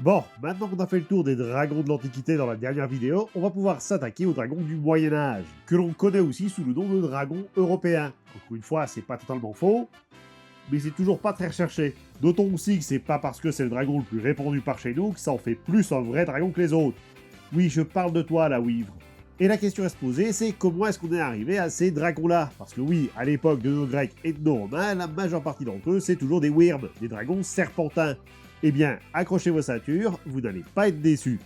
Bon, maintenant qu'on a fait le tour des dragons de l'Antiquité dans la dernière vidéo, on va pouvoir s'attaquer aux dragons du Moyen-Âge, que l'on connaît aussi sous le nom de dragons européens. Encore une fois, c'est pas totalement faux, mais c'est toujours pas très recherché. Notons aussi que c'est pas parce que c'est le dragon le plus répandu par chez nous que ça en fait plus un vrai dragon que les autres. Oui, je parle de toi, la Wivre. Et la question à se poser, c'est comment est-ce qu'on est arrivé à ces dragons-là? Parce que oui, à l'époque de nos Grecs et de nos Romains, la majeure partie d'entre eux, c'est toujours des wyrms, des dragons serpentins. Eh bien, accrochez vos ceintures, vous n'allez pas être déçus.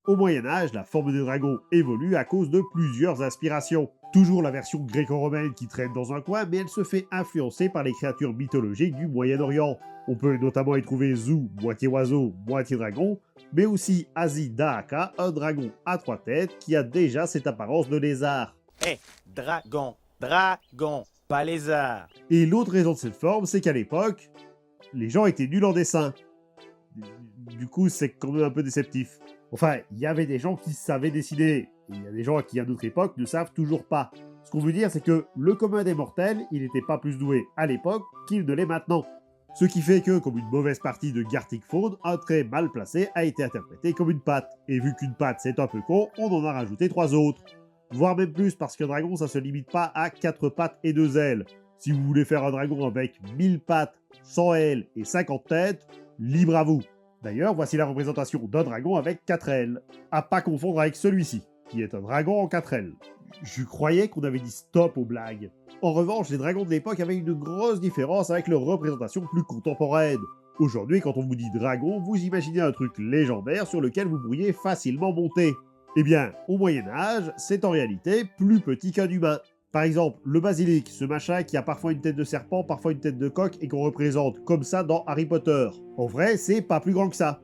Au Moyen-Âge, la forme des dragons évolue à cause de plusieurs inspirations. Toujours la version gréco-romaine qui traîne dans un coin, mais elle se fait influencer par les créatures mythologiques du Moyen-Orient. On peut notamment y trouver Zou, moitié oiseau, moitié dragon, mais aussi Asi Dahaka, un dragon à trois têtes qui a déjà cette apparence de lézard. Dragon, dragon, pas lézard. Et l'autre raison de cette forme, c'est qu'à l'époque, les gens étaient nuls en dessin. Du coup, c'est quand même un peu déceptif. Enfin, il y avait des gens qui savaient dessiner, et il y a des gens qui, à notre époque, ne savent toujours pas. Ce qu'on veut dire, c'est que le commun des mortels, il n'était pas plus doué à l'époque qu'il ne l'est maintenant. Ce qui fait que, comme une mauvaise partie de Gartic Faune, un trait mal placé a été interprété comme une patte. Et vu qu'une patte c'est un peu con, on en a rajouté 3 autres. Voire même plus, parce qu'un dragon ça se limite pas à 4 pattes et 2 ailes. Si vous voulez faire un dragon avec 1000 pattes, 100 ailes et 50 têtes, libre à vous. D'ailleurs, voici la représentation d'un dragon avec 4 ailes. À pas confondre avec celui-ci, qui est un dragon en 4 ailes. Je croyais qu'on avait dit stop aux blagues. En revanche, les dragons de l'époque avaient une grosse différence avec leur représentation plus contemporaine. Aujourd'hui, quand on vous dit dragon, vous imaginez un truc légendaire sur lequel vous pourriez facilement monter. Eh bien, au Moyen-Âge, c'est en réalité plus petit qu'un humain. Par exemple, le basilic, ce machin qui a parfois une tête de serpent, parfois une tête de coq et qu'on représente comme ça dans Harry Potter. En vrai, c'est pas plus grand que ça.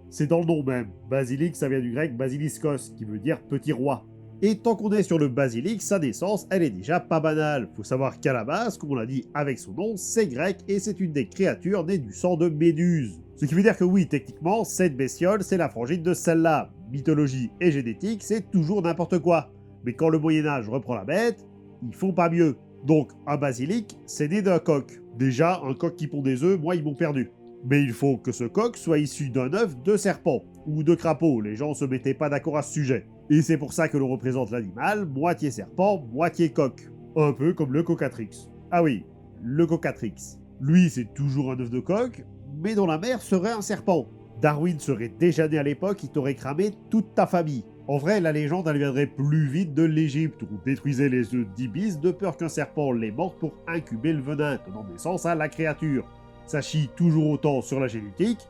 C'est dans le nom même. Basilic, ça vient du grec basiliskos, qui veut dire petit roi. Et tant qu'on est sur le basilic, sa naissance, elle est déjà pas banale. Faut savoir qu'à la base, comme on l'a dit avec son nom, c'est grec et c'est une des créatures nées du sang de Méduse. Ce qui veut dire que oui, techniquement, cette bestiole, c'est la frangine de celle-là. Mythologie et génétique, c'est toujours n'importe quoi. Mais quand le Moyen-Âge reprend la bête, ils font pas mieux. Donc, un basilic, c'est né d'un coq. Déjà, un coq qui pond des œufs, moi, ils m'ont perdu. Mais il faut que ce coq soit issu d'un œuf de serpent, ou de crapaud, les gens se mettaient pas d'accord à ce sujet. Et c'est pour ça que l'on représente l'animal moitié serpent, moitié coq. Un peu comme le cocatrix. Ah oui, le cocatrix. Lui, c'est toujours un œuf de coq, mais dont la mère serait un serpent. Darwin serait déjà né à l'époque, il t'aurait cramé toute ta famille. En vrai, la légende, elle viendrait plus vite de l'Égypte, où on détruisait les œufs d'ibis de peur qu'un serpent les morde pour incuber le venin, donnant naissance à la créature. Ça chie toujours autant sur la génétique,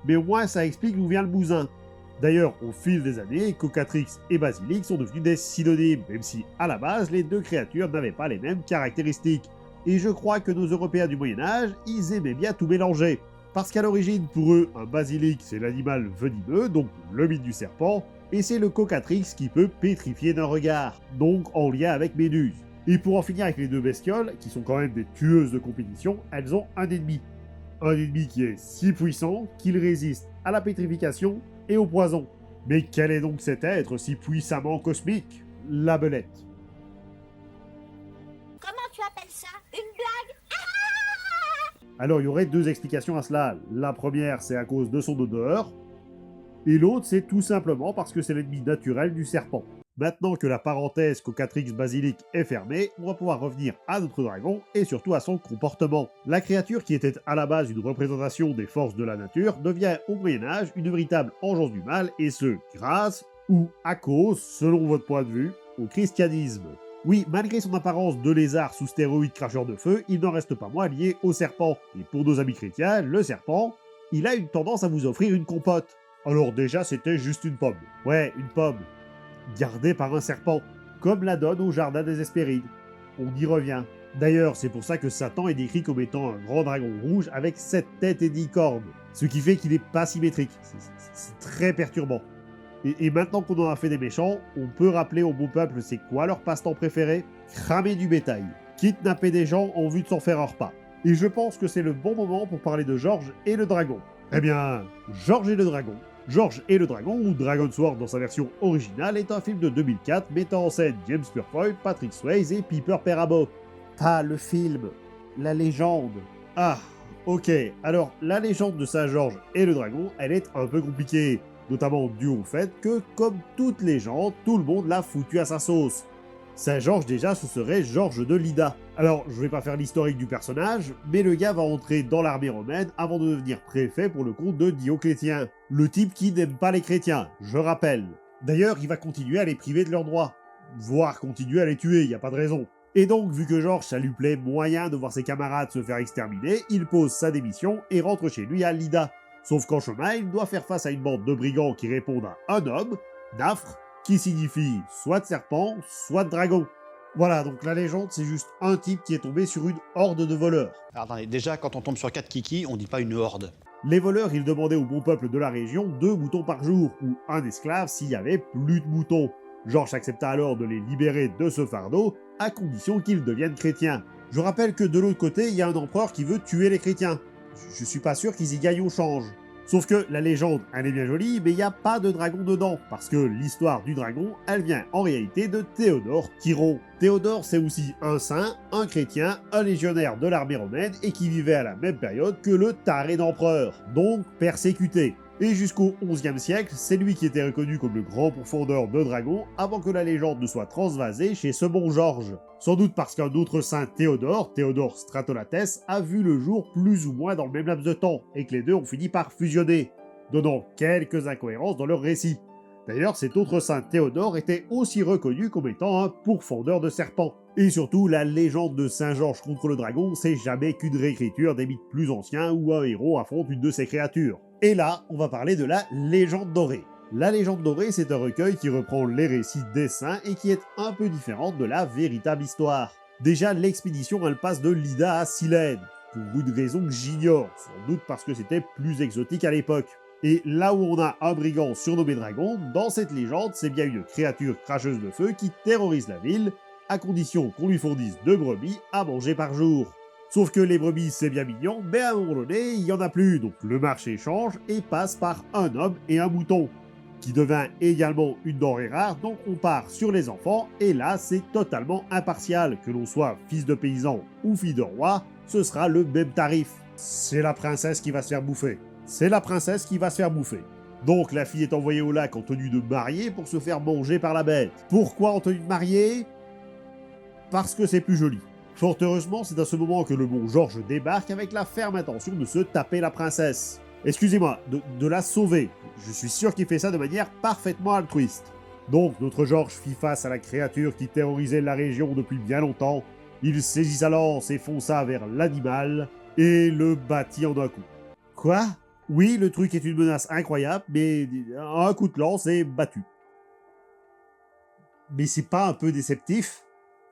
mais au moins ça explique d'où vient le bousin. D'ailleurs, au fil des années, Cocatrix et Basilic sont devenus des synonymes, même si, à la base, les deux créatures n'avaient pas les mêmes caractéristiques. Et je crois que nos Européens du Moyen-Âge, ils aimaient bien tout mélanger. Parce qu'à l'origine, pour eux, un basilic, c'est l'animal venimeux, donc le mythe du serpent, et c'est le Cocatrix qui peut pétrifier d'un regard, donc en lien avec Méduse. Et pour en finir avec les deux bestioles, qui sont quand même des tueuses de compétition, elles ont un ennemi. Un ennemi qui est si puissant qu'il résiste à la pétrification et au poison. Mais quel est donc cet être si puissamment cosmique? La belette. Comment tu appelles ça? Une blague? Alors il y aurait deux explications à cela. La première, c'est à cause de son odeur, et l'autre, c'est tout simplement parce que c'est l'ennemi naturel du serpent. Maintenant que la parenthèse Cocatrix Basilic est fermée, on va pouvoir revenir à notre dragon et surtout à son comportement. La créature qui était à la base une représentation des forces de la nature devient au Moyen-Âge une véritable engeance du mal et ce, grâce ou à cause, selon votre point de vue, au christianisme. Oui, malgré son apparence de lézard sous stéroïde cracheur de feu, il n'en reste pas moins lié au serpent. Et pour nos amis chrétiens, le serpent, il a une tendance à vous offrir une compote. Alors déjà, c'était juste une pomme. Ouais, une pomme. Gardée par un serpent, comme la donne au jardin des Hespérides. On y revient. D'ailleurs, c'est pour ça que Satan est décrit comme étant un grand dragon rouge avec 7 têtes et 10 cornes. Ce qui fait qu'il n'est pas symétrique. C'est très perturbant. Et maintenant qu'on en a fait des méchants, on peut rappeler au bon peuple c'est quoi leur passe-temps préféré? Cramer du bétail. Kidnapper des gens en vue de s'en faire un repas. Et je pense que c'est le bon moment pour parler de Georges et le dragon. Eh bien, Georges et le Dragon. Georges et le Dragon, ou Dragon Sword dans sa version originale, est un film de 2004 mettant en scène James Purefoy, Patrick Swayze et Piper Perabo. Pas le film, la légende. Ah, ok, alors la légende de Saint-Georges et le Dragon, elle est un peu compliquée, notamment dû au fait que, comme toute légende, tout le monde l'a foutu à sa sauce. Saint-Georges déjà, ce serait Georges de Lydda. Alors, je vais pas faire l'historique du personnage, mais le gars va entrer dans l'armée romaine avant de devenir préfet pour le compte de Dioclétien. Le type qui n'aime pas les chrétiens, je rappelle. D'ailleurs, il va continuer à les priver de leurs droits. Voire continuer à les tuer, y a pas de raison. Et donc, vu que Georges, ça lui plaît moyen de voir ses camarades se faire exterminer, il pose sa démission et rentre chez lui à Lydda. Sauf qu'en chemin, il doit faire face à une bande de brigands qui répondent à un homme, Nafre, qui signifie soit de serpent, soit de dragon. Voilà, donc la légende, c'est juste un type qui est tombé sur une horde de voleurs. Alors attendez, déjà, quand on tombe sur 4 kikis, on dit pas une horde. Les voleurs, ils demandaient au bon peuple de la région 2 moutons par jour, ou un esclave s'il y avait plus de moutons. Georges accepta alors de les libérer de ce fardeau, à condition qu'ils deviennent chrétiens. Je rappelle que de l'autre côté, il y a un empereur qui veut tuer les chrétiens. Je suis pas sûr qu'ils y gagnent au change. Sauf que la légende, elle est bien jolie, mais il n'y a pas de dragon dedans, parce que l'histoire du dragon, elle vient en réalité de Théodore Chiron. Théodore, c'est aussi un saint, un chrétien, un légionnaire de l'armée romaine, et qui vivait à la même période que le taré d'empereur, donc persécuté. Et jusqu'au XIe siècle, c'est lui qui était reconnu comme le grand pourfendeur de dragons avant que la légende ne soit transvasée chez ce bon Georges. Sans doute parce qu'un autre saint Théodore Stratolates, a vu le jour plus ou moins dans le même laps de temps, et que les deux ont fini par fusionner, donnant quelques incohérences dans leur récit. D'ailleurs, cet autre saint Théodore était aussi reconnu comme étant un pourfendeur de serpents. Et surtout, la légende de Saint-Georges contre le dragon, c'est jamais qu'une réécriture des mythes plus anciens où un héros affronte une de ces créatures. Et là, on va parler de la légende dorée. La légende dorée, c'est un recueil qui reprend les récits des saints et qui est un peu différente de la véritable histoire. Déjà, l'expédition, elle passe de Lydda à Silène, pour une raison que j'ignore, sans doute parce que c'était plus exotique à l'époque. Et là où on a un brigand surnommé Dragon, dans cette légende, c'est bien une créature cracheuse de feu qui terrorise la ville, à condition qu'on lui fournisse 2 brebis à manger par jour. Sauf que les brebis c'est bien mignon, mais à un moment donné, il n'y en a plus, donc le marché change et passe par un homme et un mouton, qui devint également une denrée rare, donc on part sur les enfants, et là c'est totalement impartial, que l'on soit fils de paysan ou fille de roi, ce sera le même tarif. C'est la princesse qui va se faire bouffer. C'est la princesse qui va se faire bouffer. Donc la fille est envoyée au lac en tenue de mariée pour se faire manger par la bête. Pourquoi en tenue de mariée? Parce que c'est plus joli. Fort heureusement, c'est à ce moment que le bon Georges débarque avec la ferme intention de se taper la princesse. Excusez-moi, de la sauver. Je suis sûr qu'il fait ça de manière parfaitement altruiste. Donc notre Georges fit face à la créature qui terrorisait la région depuis bien longtemps. Il saisit sa lance et fonça vers l'animal et le battit en un coup. Quoi? Oui, le truc est une menace incroyable, mais un coup de lance est battu. Mais c'est pas un peu déceptif?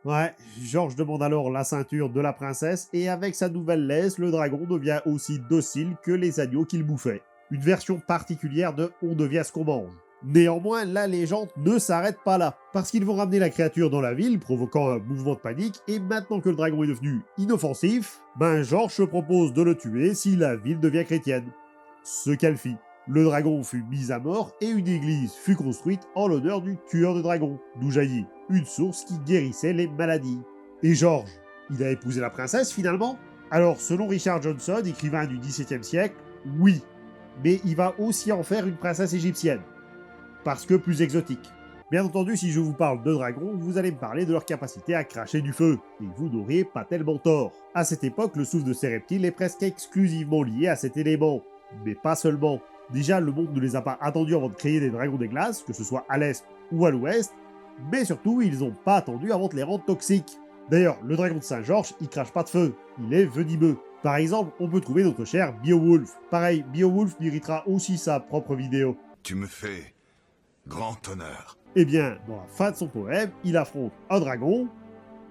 Ouais, Georges demande alors la ceinture de la princesse, et avec sa nouvelle laisse, le dragon devient aussi docile que les agneaux qu'il bouffait. Une version particulière de « on devient ce qu'on mange ». Néanmoins, la légende ne s'arrête pas là, parce qu'ils vont ramener la créature dans la ville, provoquant un mouvement de panique, et maintenant que le dragon est devenu inoffensif, Georges se propose de le tuer si la ville devient chrétienne. Ce qu'elle fit. Le dragon fut mis à mort et une église fut construite en l'honneur du tueur de dragons, d'où jaillit une source qui guérissait les maladies. Et Georges, il a épousé la princesse finalement? Alors, selon Richard Johnson, écrivain du XVIIe siècle, oui, mais il va aussi en faire une princesse égyptienne, parce que plus exotique. Bien entendu, si je vous parle de dragons, vous allez me parler de leur capacité à cracher du feu, et vous n'auriez pas tellement tort. À cette époque, le souffle de ces reptiles est presque exclusivement lié à cet élément, mais pas seulement. Déjà, le monde ne les a pas attendus avant de créer des dragons des glaces, que ce soit à l'est ou à l'ouest, mais surtout, ils n'ont pas attendu avant de les rendre toxiques. D'ailleurs, le dragon de Saint-Georges, il crache pas de feu, il est venimeux. Par exemple, on peut trouver notre cher Beowulf. Pareil, Beowulf méritera aussi sa propre vidéo. Tu me fais grand honneur. Eh bien, dans la fin de son poème, il affronte un dragon,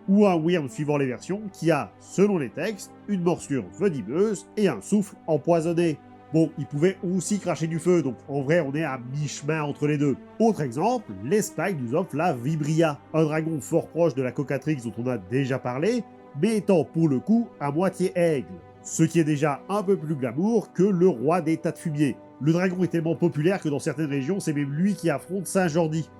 ou un wyrm suivant les versions, qui a, selon les textes, une morsure venimeuse et un souffle empoisonné. Bon, il pouvait aussi cracher du feu, donc en vrai on est à mi-chemin entre les deux. Autre exemple, l'Espagne nous offre la Vibria, un dragon fort proche de la Cocatrix dont on a déjà parlé, mais étant pour le coup à moitié aigle. Ce qui est déjà un peu plus glamour que le roi des tas de fumier. Le dragon est tellement populaire que dans certaines régions, c'est même lui qui affronte Saint-Jordi.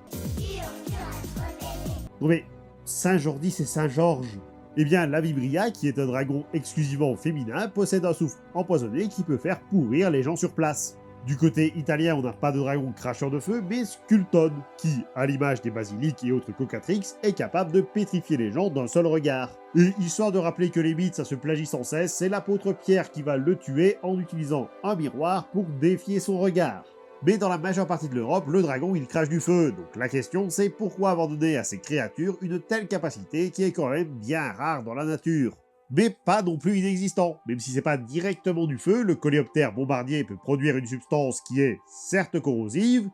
Non mais, Saint-Jordi c'est Saint-Georges. Eh bien, la Vibria, qui est un dragon exclusivement féminin, possède un souffle empoisonné qui peut faire pourrir les gens sur place. Du côté italien, on n'a pas de dragon cracheur de feu, mais Sculton, qui, à l'image des basiliques et autres cocatrix, est capable de pétrifier les gens d'un seul regard. Et histoire de rappeler que les mythes ça se plagie sans cesse, c'est l'apôtre Pierre qui va le tuer en utilisant un miroir pour défier son regard. Mais dans la majeure partie de l'Europe, le dragon il crache du feu, donc la question c'est pourquoi avoir donné à ces créatures une telle capacité qui est quand même bien rare dans la nature. Mais pas non plus inexistant. Même si c'est pas directement du feu, le coléoptère bombardier peut produire une substance qui est certes corrosive,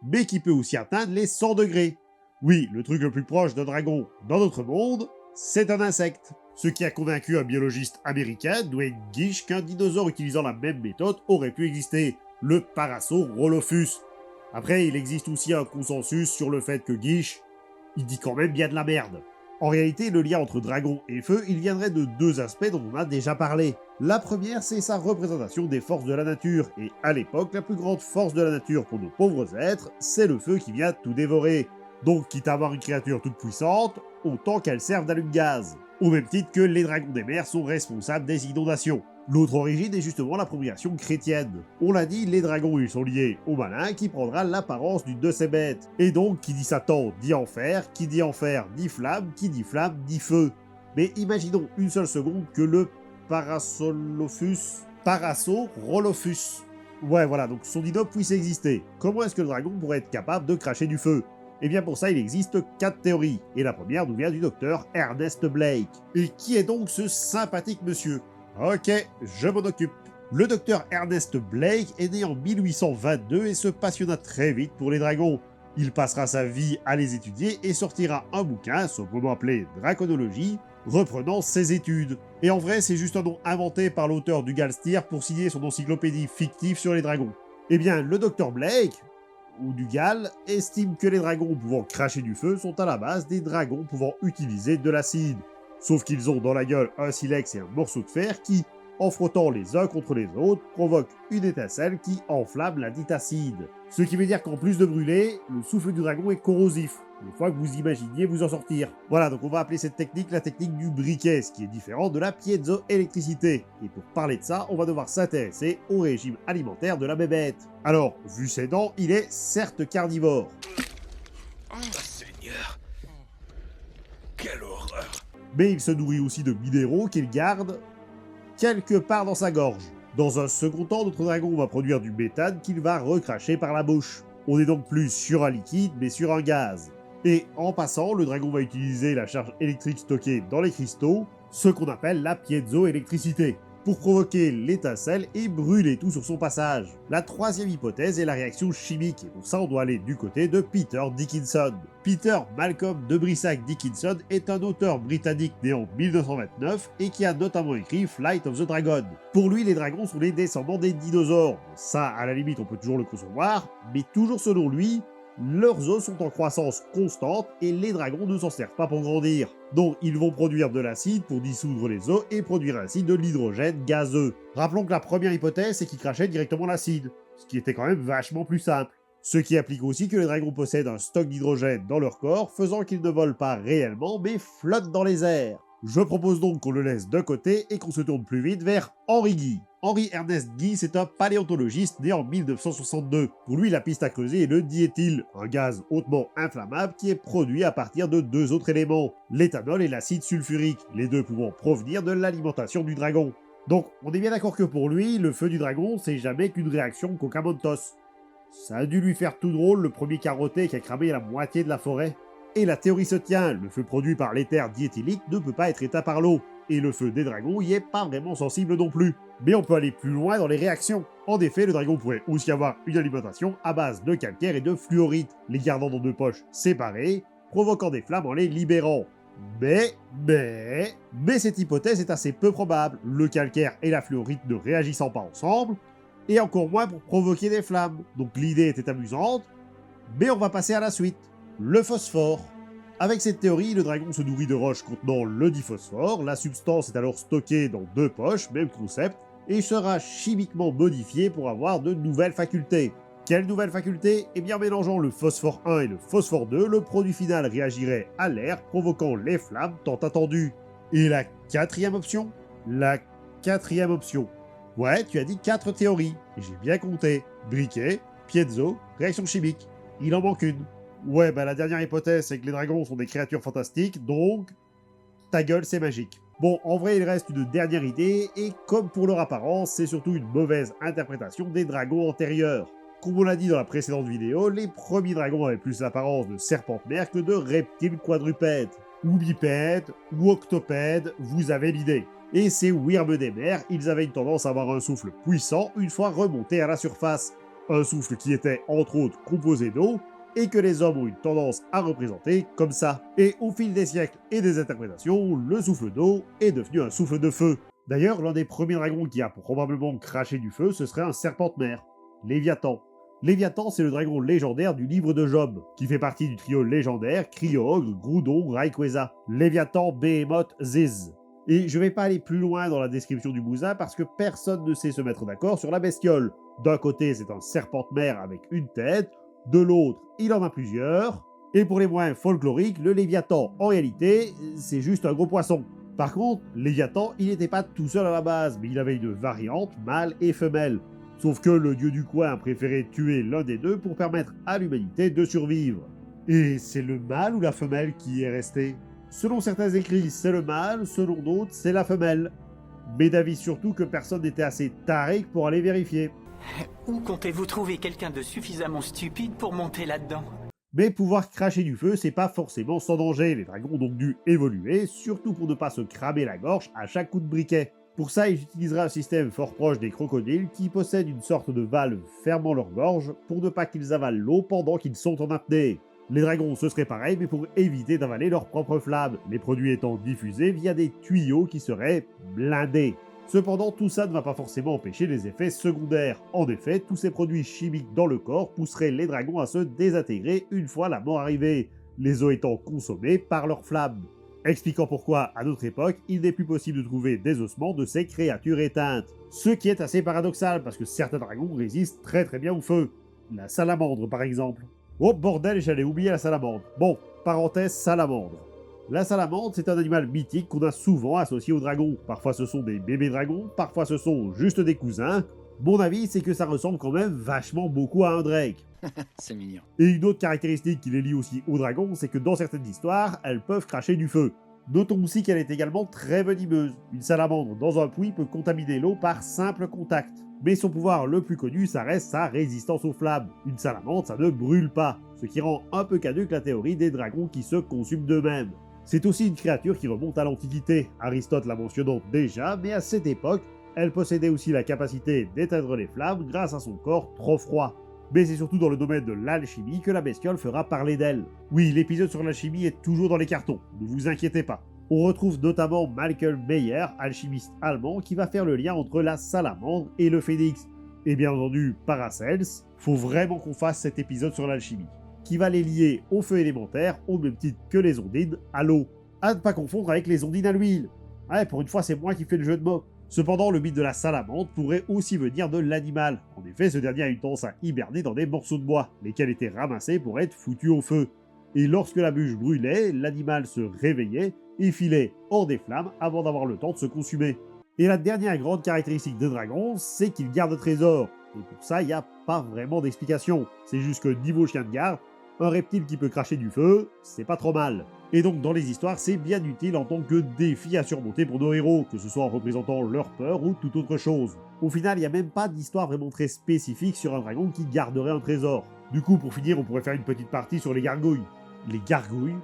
mais qui peut aussi atteindre les 100 degrés. Oui, le truc le plus proche d'un dragon dans notre monde, c'est un insecte. Ce qui a convaincu un biologiste américain, Dwayne Gish, qu'un dinosaure utilisant la même méthode aurait pu exister, le Parasaurolophus. Après, il existe aussi un consensus sur le fait que Gish, il dit quand même bien de la merde. En réalité, le lien entre dragon et feu, il viendrait de deux aspects dont on a déjà parlé. La première, c'est sa représentation des forces de la nature, et à l'époque, la plus grande force de la nature pour nos pauvres êtres, c'est le feu qui vient tout dévorer. Donc, quitte à avoir une créature toute puissante, autant qu'elle serve d'allume-gaz. Au même titre que les dragons des mers sont responsables des inondations. L'autre origine est justement l'appropriation chrétienne. On l'a dit, les dragons ils sont liés au malin qui prendra l'apparence d'une de ces bêtes. Et donc, qui dit Satan dit enfer, qui dit enfer dit flamme dit feu. Mais imaginons une seule seconde que le Parasaurolophus, ouais voilà, donc son dino puisse exister. Comment est-ce que le dragon pourrait être capable de cracher du feu? Et bien pour ça, il existe 4 théories. Et la première nous vient du docteur Ernest Blake. Et qui est donc ce sympathique monsieur? Ok, je m'en occupe. Le docteur Ernest Blake est né en 1822 et se passionna très vite pour les dragons. Il passera sa vie à les étudier et sortira un bouquin, sobrement appelé Draconologie, reprenant ses études. Et en vrai, c'est juste un nom inventé par l'auteur du Galstier pour signer son encyclopédie fictive sur les dragons. Eh bien, le docteur Blake, ou du Gal, estime que les dragons pouvant cracher du feu sont à la base des dragons pouvant utiliser de l'acide. Sauf qu'ils ont dans la gueule un silex et un morceau de fer qui, en frottant les uns contre les autres, provoque une étincelle qui enflamme la dite acide. Ce qui veut dire qu'en plus de brûler, le souffle du dragon est corrosif, une fois que vous imaginiez vous en sortir. Voilà, donc on va appeler cette technique la technique du briquet, ce qui est différent de la piezoélectricité. Et pour parler de ça, on va devoir s'intéresser au régime alimentaire de la bébête. Alors, vu ses dents, il est certes carnivore. Oh Seigneur, quelle horreur! Mais il se nourrit aussi de minéraux qu'il garde quelque part dans sa gorge. Dans un second temps, notre dragon va produire du méthane qu'il va recracher par la bouche. On est donc plus sur un liquide, mais sur un gaz. Et en passant, le dragon va utiliser la charge électrique stockée dans les cristaux, ce qu'on appelle la piézoélectricité, pour provoquer l'étincelle et brûler tout sur son passage. La troisième hypothèse est la réaction chimique, et pour ça on doit aller du côté de Peter Dickinson. Peter Malcolm de Brissac Dickinson est un auteur britannique né en 1929 et qui a notamment écrit Flight of the Dragon. Pour lui, les dragons sont les descendants des dinosaures. Ça, à la limite, on peut toujours le concevoir, mais toujours selon lui, leurs os sont en croissance constante et les dragons ne s'en servent pas pour grandir. Donc ils vont produire de l'acide pour dissoudre les os et produire ainsi de l'hydrogène gazeux. Rappelons que la première hypothèse c'est qu'ils crachaient directement l'acide, ce qui était quand même vachement plus simple. Ce qui implique aussi que les dragons possèdent un stock d'hydrogène dans leur corps, faisant qu'ils ne volent pas réellement mais flottent dans les airs. Je propose donc qu'on le laisse de côté et qu'on se tourne plus vite vers Henry Guy. Henry Ernest Guy, c'est un paléontologiste né en 1962. Pour lui, la piste à creuser est le diéthyle, un gaz hautement inflammable qui est produit à partir de deux autres éléments, l'éthanol et l'acide sulfurique, les deux pouvant provenir de l'alimentation du dragon. Donc, on est bien d'accord que pour lui, le feu du dragon, c'est jamais qu'une réaction Coca-Montos. Ça a dû lui faire tout drôle le premier carotté qui a cramé la moitié de la forêt. Et la théorie se tient, le feu produit par l'éther diéthylique ne peut pas être éteint par l'eau, et le feu des dragons y est pas vraiment sensible non plus. Mais on peut aller plus loin dans les réactions. En effet, le dragon pourrait aussi avoir une alimentation à base de calcaire et de fluorite, les gardant dans deux poches séparées, provoquant des flammes en les libérant. Mais cette hypothèse est assez peu probable, le calcaire et la fluorite ne réagissant pas ensemble, et encore moins pour provoquer des flammes. Donc l'idée était amusante, mais on va passer à la suite. Le phosphore. Avec cette théorie, le dragon se nourrit de roches contenant le diphosphore, la substance est alors stockée dans 2 poches, même concept, et sera chimiquement modifiée pour avoir de nouvelles facultés. Quelles nouvelles facultés? Eh bien, en mélangeant le phosphore 1 et le phosphore 2, le produit final réagirait à l'air, provoquant les flammes tant attendues. Et la 4e option? La 4e option. Ouais, tu as dit 4 théories, et j'ai bien compté. Briquet, piezo, réaction chimique. Il en manque une. Ouais, bah la dernière hypothèse, c'est que les dragons sont des créatures fantastiques, donc... ta gueule, c'est magique. Bon, en vrai, il reste une dernière idée, et comme pour leur apparence, c'est surtout une mauvaise interprétation des dragons antérieurs. Comme on l'a dit dans la précédente vidéo, les premiers dragons avaient plus l'apparence de serpents de mer que de reptiles quadrupèdes. Ou bipèdes, ou octopèdes, vous avez l'idée. Et ces wyrmes des mers, ils avaient une tendance à avoir un souffle puissant une fois remontés à la surface. Un souffle qui était entre autres composé d'eau, et que les hommes ont une tendance à représenter comme ça. Et au fil des siècles et des interprétations, le souffle d'eau est devenu un souffle de feu. D'ailleurs, l'un des premiers dragons qui a probablement craché du feu, ce serait un serpent de mer, Léviathan. Léviathan, c'est le dragon légendaire du livre de Job, qui fait partie du trio légendaire Cryo-Ogre, Groudon, Rayquaza, Léviathan, Behemoth, Ziz. Et je vais pas aller plus loin dans la description du bousin parce que personne ne sait se mettre d'accord sur la bestiole. D'un côté, c'est un serpent de mer avec une tête, de l'autre, il en a plusieurs, et pour les moins folkloriques, le Léviathan, en réalité, c'est juste un gros poisson. Par contre, Léviathan, il n'était pas tout seul à la base, mais il avait une variante, mâle et femelle. Sauf que le dieu du coin a préféré tuer l'un des deux pour permettre à l'humanité de survivre. Et c'est le mâle ou la femelle qui est resté? Selon certains écrits, c'est le mâle, selon d'autres, c'est la femelle. Mais d'avis surtout que personne n'était assez taré pour aller vérifier. Où comptez-vous trouver quelqu'un de suffisamment stupide pour monter là-dedans? Mais pouvoir cracher du feu, c'est pas forcément sans danger, les dragons ont donc dû évoluer, surtout pour ne pas se cramer la gorge à chaque coup de briquet. Pour ça, ils utiliseraient un système fort proche des crocodiles qui possèdent une sorte de valve fermant leur gorge pour ne pas qu'ils avalent l'eau pendant qu'ils sont en apnée. Les dragons, ce serait pareil, mais pour éviter d'avaler leurs propres flammes, les produits étant diffusés via des tuyaux qui seraient blindés. Cependant, tout ça ne va pas forcément empêcher les effets secondaires. En effet, tous ces produits chimiques dans le corps pousseraient les dragons à se désintégrer une fois la mort arrivée, les os étant consommés par leurs flammes. Expliquant pourquoi, à notre époque, il n'est plus possible de trouver des ossements de ces créatures éteintes. Ce qui est assez paradoxal, parce que certains dragons résistent très bien au feu. La salamandre, par exemple. Oh bordel, j'allais oublier la salamandre. Bon, parenthèse salamandre. La salamandre, c'est un animal mythique qu'on a souvent associé aux dragons. Parfois ce sont des bébés dragons, parfois ce sont juste des cousins. Mon avis, c'est que ça ressemble quand même vachement beaucoup à un drake. C'est mignon. Et une autre caractéristique qui les lie aussi aux dragons, c'est que dans certaines histoires, elles peuvent cracher du feu. Notons aussi qu'elle est également très venimeuse. Une salamandre dans un puits peut contaminer l'eau par simple contact. Mais son pouvoir le plus connu, ça reste sa résistance aux flammes. Une salamandre, ça ne brûle pas, ce qui rend un peu caduque la théorie des dragons qui se consument d'eux-mêmes. C'est aussi une créature qui remonte à l'Antiquité, Aristote la mentionnant déjà, mais à cette époque, elle possédait aussi la capacité d'éteindre les flammes grâce à son corps trop froid. Mais c'est surtout dans le domaine de l'alchimie que la bestiole fera parler d'elle. Oui, l'épisode sur l'alchimie est toujours dans les cartons, ne vous inquiétez pas. On retrouve notamment Malcolm Meyer, alchimiste allemand, qui va faire le lien entre la salamandre et le phénix. Et bien entendu, Paracels, faut vraiment qu'on fasse cet épisode sur l'alchimie, qui va les lier au feu élémentaire, au même titre que les ondines à l'eau. À ne pas confondre avec les ondines à l'huile. Ouais, pour une fois, c'est moi qui fais le jeu de mots. Cependant, le mythe de la salamandre pourrait aussi venir de l'animal. En effet, ce dernier a une tendance à hiberner dans des morceaux de bois, lesquels étaient ramassés pour être foutus au feu. Et lorsque la bûche brûlait, l'animal se réveillait et filait hors des flammes avant d'avoir le temps de se consumer. Et la dernière grande caractéristique des dragons, c'est qu'ils gardent trésor. Et pour ça, il n'y a pas vraiment d'explication. C'est juste que niveau chien de garde, un reptile qui peut cracher du feu, c'est pas trop mal. Et donc dans les histoires, c'est bien utile en tant que défi à surmonter pour nos héros, que ce soit en représentant leur peur ou toute autre chose. Au final, il n'y a même pas d'histoire vraiment très spécifique sur un dragon qui garderait un trésor. Du coup, pour finir, on pourrait faire une petite partie sur les gargouilles. Les gargouilles?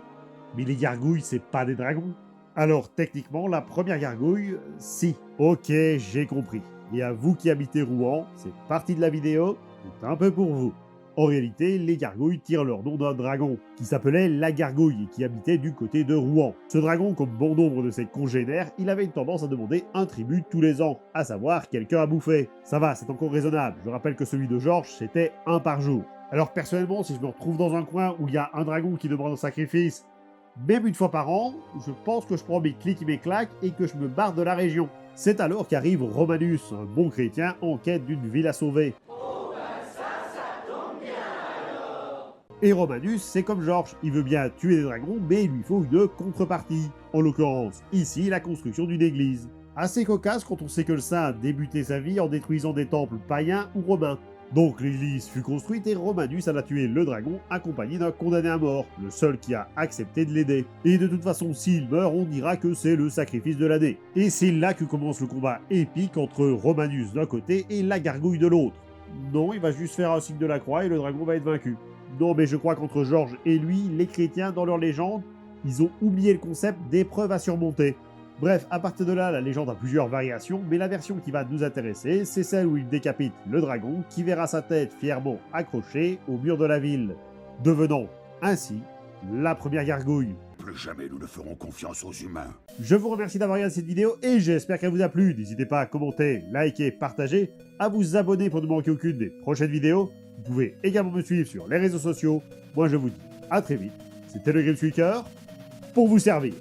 Mais les gargouilles, c'est pas des dragons? Alors, techniquement, la première gargouille, si. Ok, j'ai compris. Et à vous qui habitez Rouen, cette partie de la vidéo est un peu pour vous. En réalité, les gargouilles tirent leur nom d'un dragon, qui s'appelait la Gargouille et qui habitait du côté de Rouen. Ce dragon, comme bon nombre de ses congénères, il avait une tendance à demander un tribut tous les ans, à savoir quelqu'un à bouffer. Ça va, c'est encore raisonnable, je rappelle que celui de Georges, c'était un par jour. Alors personnellement, si je me retrouve dans un coin où il y a un dragon qui demande un sacrifice, Même une fois par an, je pense que je prends mes clics et mes claques et que je me barre de la région. C'est alors qu'arrive Romanus, un bon chrétien en quête d'une ville à sauver. Et Romanus, c'est comme Georges, il veut bien tuer des dragons, mais il lui faut une contrepartie. En l'occurrence, ici, la construction d'une église. Assez cocasse quand on sait que le saint a débuté sa vie en détruisant des temples païens ou romains. Donc l'église fut construite et Romanus alla tuer le dragon accompagné d'un condamné à mort, le seul qui a accepté de l'aider. Et de toute façon, s'il meurt, on dira que c'est le sacrifice de l'année. Et c'est là que commence le combat épique entre Romanus d'un côté et la gargouille de l'autre. Non, il va juste faire un signe de la croix et le dragon va être vaincu. Non, mais je crois qu'entre Georges et lui, les chrétiens, dans leur légende, ils ont oublié le concept d'épreuve à surmonter. Bref, à partir de là, la légende a plusieurs variations, mais la version qui va nous intéresser, c'est celle où il décapite le dragon, qui verra sa tête fièrement accrochée au mur de la ville, devenant ainsi la première gargouille. Plus jamais nous ne ferons confiance aux humains. Je vous remercie d'avoir regardé cette vidéo et j'espère qu'elle vous a plu. N'hésitez pas à commenter, liker, partager, à vous abonner pour ne manquer aucune des prochaines vidéos. Vous pouvez également me suivre sur les réseaux sociaux. Moi je vous dis à très vite, c'était le Grimspeaker pour vous servir.